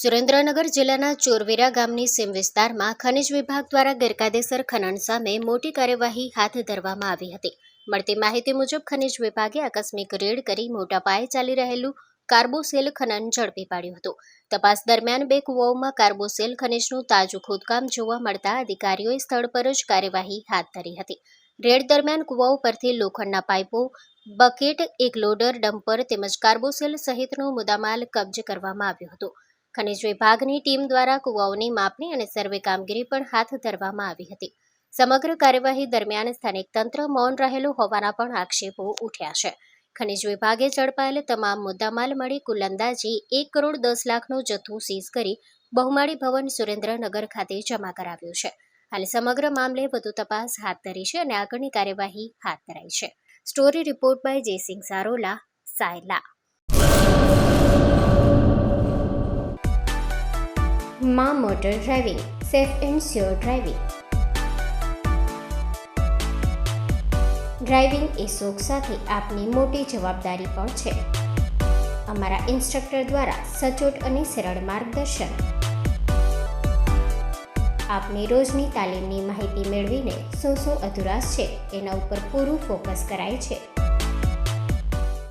સુરેન્દ્રનગર જિલ્લાના ચોરવેરા ગામની સીમ વિસ્તારમાં ખનિજ વિભાગ દ્વારા ગેરકાયદેસર ખનન સામે મોટી કાર્યવાહી હાથ ધરવામાં આવી હતી. મળતી માહિતી મુજબ ખનિજ વિભાગે આકસ્મિક રેડ કરી મોટા પાયે ચાલી રહેલું કાર્બોસેલ ખનન ઝડપી પાડ્યું હતું. તપાસ દરમિયાન 2 કુવાઓમાં કાર્બોસેલ ખનિજનું તાજું ખોદકામ જોવા મળતા અધિકારીઓએ સ્થળ પર જ કાર્યવાહી હાથ ધરી હતી. રેડ દરમિયાન કુવાઓ પરથી લોખંડના પાઇપો, બકેટ, એક લોડર, ડમ્પર તેમજ કાર્બોસેલ સહિતનો મુદ્દામાલ કબજે કરવામાં આવ્યો હતો. ખનિજ વિભાગની ટીમ દ્વારા કુવાઓની માપણી અને સર્વે કામગીરી પણ હાથ ધરવામાં આવી હતી. સમગ્ર કાર્યવાહી દરમિયાન સ્થાનિક તંત્ર મૌન રહેલું હોવાના પણ આક્ષેપો ઉઠ્યા છે. ખનિજ વિભાગે ઝડપાયેલ તમામ મુદ્દામાલ મળી કુલ અંદાજે 1 કરોડ 10 લાખનો જથ્થો સીઝ કરી બહુમાળી ભવન સુરેન્દ્રનગર ખાતે જમા કરાવ્યો છે. હાલ સમગ્ર મામલે વધુ તપાસ હાથ ધરી છે અને આગળની કાર્યવાહી હાથ ધરાઈ છે. Story report by Jaysinh Sarola, Sayla. માં motor driving, safe and sure driving. Driving એ શોખ સાથે આપની મોટી જવાબદારી પણ છે. અમારા ઇન્સ્ટ્રક્ટર દ્વારા સચોટ અને સરળ માર્ગદર્શન. આપની રોજની તાલીમની માહિતી મેળવીને શું અધુરાશ છે એના ઉપર પૂરું ફોકસ કરાય છે.